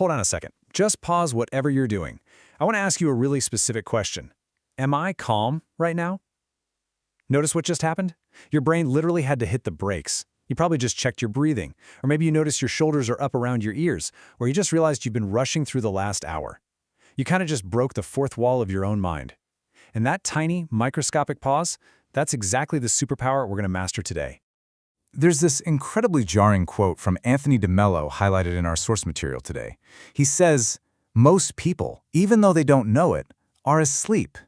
Hold on a second. Just pause whatever you're doing. I want to ask you a really specific question. Am I calm right now? Notice what just happened? Your brain literally had to hit the brakes. You probably just checked your breathing, or maybe you noticed your shoulders are up around your ears, or you just realized you've been rushing through the last hour. You kind of just broke the fourth wall of your own mind. And that tiny, microscopic pause, that's exactly the superpower we're going to master today. There's this incredibly jarring quote from Anthony DeMello highlighted in our source material today. He says, "Most people, even though they don't know it, are asleep."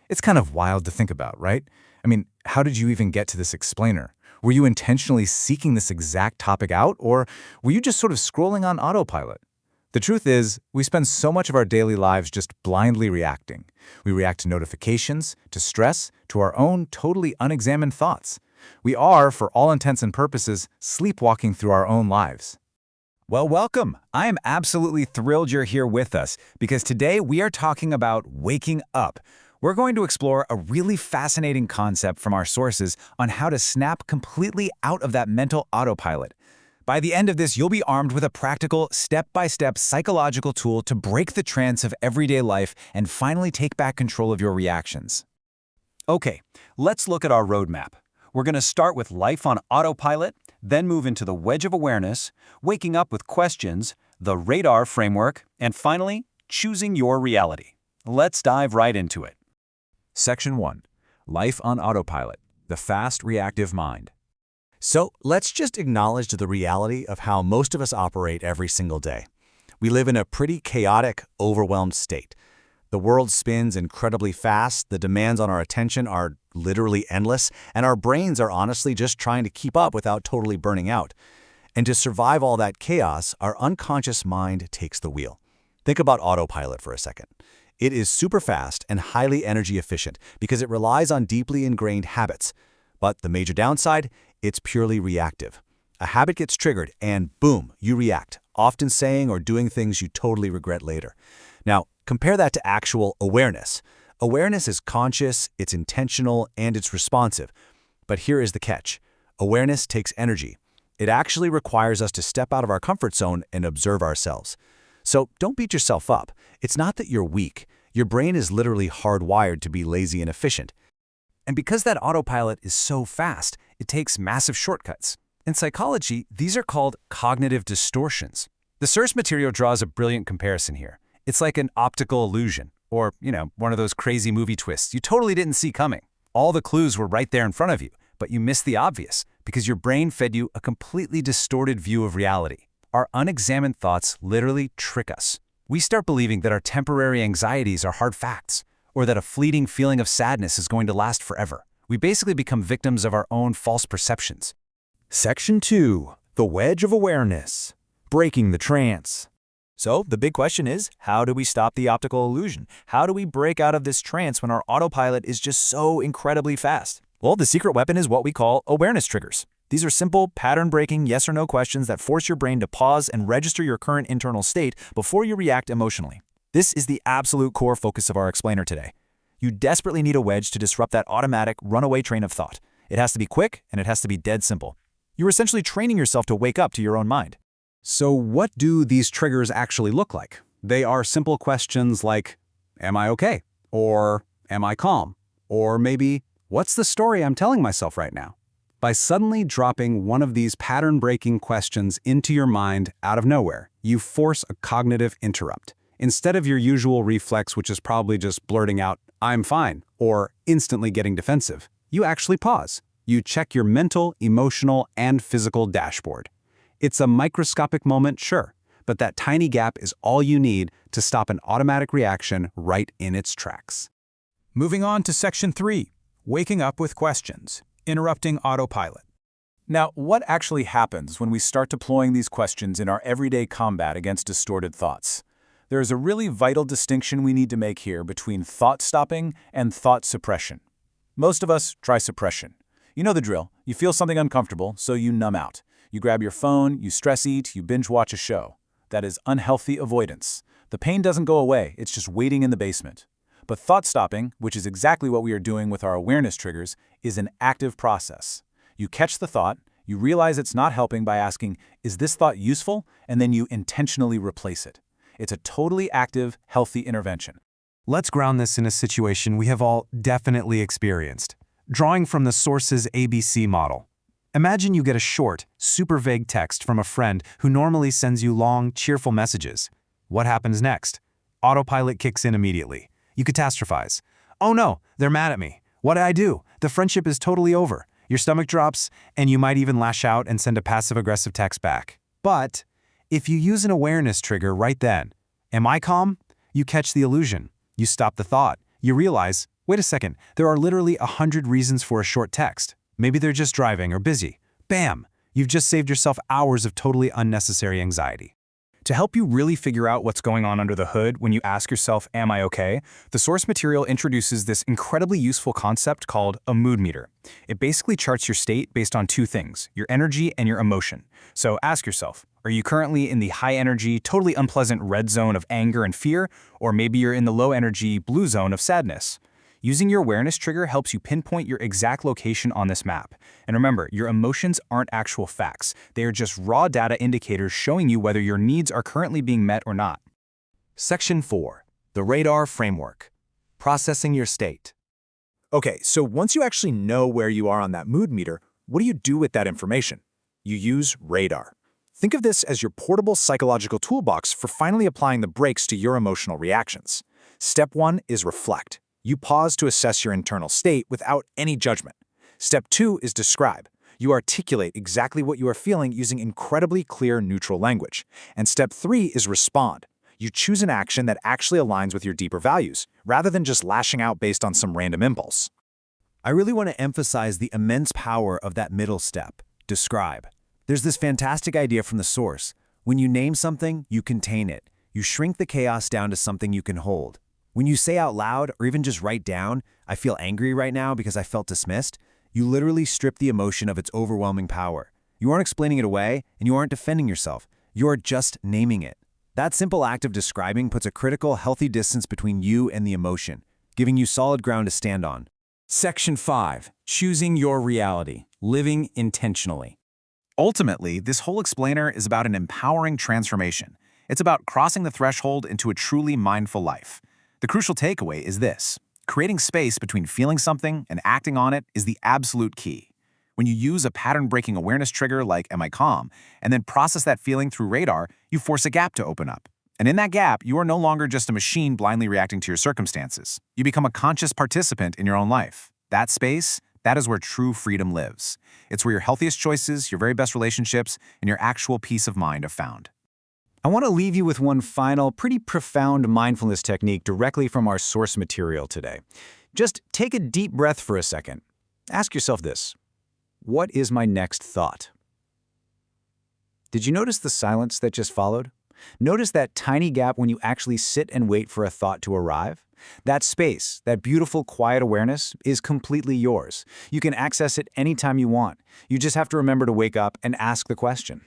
It's kind of wild to think about, right? I mean, how did you even get to this explainer? Were you intentionally seeking this exact topic out, or were you just sort of scrolling on autopilot? The truth is, we spend so much of our daily lives just blindly reacting. We react to notifications, to stress, to our own totally unexamined thoughts. We are, for all intents and purposes, sleepwalking through our own lives. Well, welcome. I am absolutely thrilled you're here with us because today we are talking about waking up. We're going to explore a really fascinating concept from our sources on how to snap completely out of that mental autopilot. By the end of this, you'll be armed with a practical, step-by-step psychological tool to break the trance of everyday life and finally take back control of your reactions. Okay, let's look at our roadmap. We're going to start with life on autopilot, then move into the wedge of awareness, waking up with questions, the radar framework, and finally, choosing your reality. Let's dive right into it. Section 1. Life on Autopilot, the Fast Reactive Mind. So let's just acknowledge the reality of how most of us operate every single day. We live in a pretty chaotic, overwhelmed state. The world spins incredibly fast, the demands on our attention are literally endless, and our brains are honestly just trying to keep up without totally burning out. And to survive all that chaos, our unconscious mind takes the wheel. Think about autopilot for a second. It is super fast and highly energy efficient because it relies on deeply ingrained habits. But the major downside, it's purely reactive. A habit gets triggered and boom, you react, often saying or doing things you totally regret later. Now, compare that to actual awareness. Awareness is conscious, it's intentional, and it's responsive. But here is the catch. Awareness takes energy. It actually requires us to step out of our comfort zone and observe ourselves. So don't beat yourself up. It's not that you're weak. Your brain is literally hardwired to be lazy and efficient. And because that autopilot is so fast, it takes massive shortcuts. In psychology, these are called cognitive distortions. The source material draws a brilliant comparison here. It's like an optical illusion, or, one of those crazy movie twists you totally didn't see coming. All the clues were right there in front of you, but you missed the obvious because your brain fed you a completely distorted view of reality. Our unexamined thoughts literally trick us. We start believing that our temporary anxieties are hard facts, or that a fleeting feeling of sadness is going to last forever. We basically become victims of our own false perceptions. Section 2. The Wedge of Awareness. Breaking the trance. So the big question is, how do we stop the optical illusion? How do we break out of this trance when our autopilot is just so incredibly fast? Well, the secret weapon is what we call awareness triggers. These are simple, pattern-breaking yes or no questions that force your brain to pause and register your current internal state before you react emotionally. This is the absolute core focus of our explainer today. You desperately need a wedge to disrupt that automatic, runaway train of thought. It has to be quick, and it has to be dead simple. You're essentially training yourself to wake up to your own mind. So what do these triggers actually look like? They are simple questions like, am I okay? Or am I calm? Or maybe, what's the story I'm telling myself right now? By suddenly dropping one of these pattern-breaking questions into your mind out of nowhere, you force a cognitive interrupt. Instead of your usual reflex, which is probably just blurting out, I'm fine, or instantly getting defensive, you actually pause. You check your mental, emotional, and physical dashboard. It's a microscopic moment, sure, but that tiny gap is all you need to stop an automatic reaction right in its tracks. Moving on to Section 3. Waking up with questions. Interrupting autopilot. Now, what actually happens when we start deploying these questions in our everyday combat against distorted thoughts? There is a really vital distinction we need to make here between thought stopping and thought suppression. Most of us try suppression. You know the drill. You feel something uncomfortable, so you numb out. You grab your phone, you stress eat, you binge watch a show. That is unhealthy avoidance. The pain doesn't go away, it's just waiting in the basement. But thought stopping, which is exactly what we are doing with our awareness triggers, is an active process. You catch the thought, you realize it's not helping by asking, is this thought useful? And then you intentionally replace it. It's a totally active, healthy intervention. Let's ground this in a situation we have all definitely experienced. Drawing from the source's ABC model. Imagine you get a short, super vague text from a friend who normally sends you long, cheerful messages. What happens next? Autopilot kicks in immediately. You catastrophize. Oh no, they're mad at me. What did I do? The friendship is totally over. Your stomach drops, and you might even lash out and send a passive-aggressive text back. But if you use an awareness trigger right then, am I calm? You catch the illusion. You stop the thought. You realize, wait a second, there are literally 100 reasons for a short text. Maybe they're just driving or busy. Bam! You've just saved yourself hours of totally unnecessary anxiety. To help you really figure out what's going on under the hood when you ask yourself, am I okay? The source material introduces this incredibly useful concept called a mood meter. It basically charts your state based on two things, your energy and your emotion. So ask yourself, are you currently in the high energy, totally unpleasant red zone of anger and fear, or maybe you're in the low energy blue zone of sadness? Using your awareness trigger helps you pinpoint your exact location on this map. And remember, your emotions aren't actual facts. They are just raw data indicators showing you whether your needs are currently being met or not. Section 4. The Radar Framework. Processing your state. Okay, so once you actually know where you are on that mood meter, what do you do with that information? You use radar. Think of this as your portable psychological toolbox for finally applying the brakes to your emotional reactions. Step 1 is reflect. You pause to assess your internal state without any judgment. Step 2 is describe. You articulate exactly what you are feeling using incredibly clear, neutral language. And step 3 is respond. You choose an action that actually aligns with your deeper values, rather than just lashing out based on some random impulse. I really want to emphasize the immense power of that middle step, describe. There's this fantastic idea from the source. When you name something, you contain it. You shrink the chaos down to something you can hold. When you say out loud, or even just write down, I feel angry right now because I felt dismissed, you literally strip the emotion of its overwhelming power. You aren't explaining it away, and you aren't defending yourself. You are just naming it. That simple act of describing puts a critical, healthy distance between you and the emotion, giving you solid ground to stand on. Section 5. Choosing your reality. Living intentionally. Ultimately, this whole explainer is about an empowering transformation. It's about crossing the threshold into a truly mindful life. The crucial takeaway is this. Creating space between feeling something and acting on it is the absolute key. When you use a pattern-breaking awareness trigger like Am I Calm, and then process that feeling through radar, you force a gap to open up. And in that gap, you are no longer just a machine blindly reacting to your circumstances. You become a conscious participant in your own life. That space, that is where true freedom lives. It's where your healthiest choices, your very best relationships, and your actual peace of mind are found. I want to leave you with one final, pretty profound mindfulness technique directly from our source material today. Just take a deep breath for a second. Ask yourself this. What is my next thought? Did you notice the silence that just followed? Notice that tiny gap when you actually sit and wait for a thought to arrive? That space, that beautiful, quiet awareness, is completely yours. You can access it anytime you want. You just have to remember to wake up and ask the question.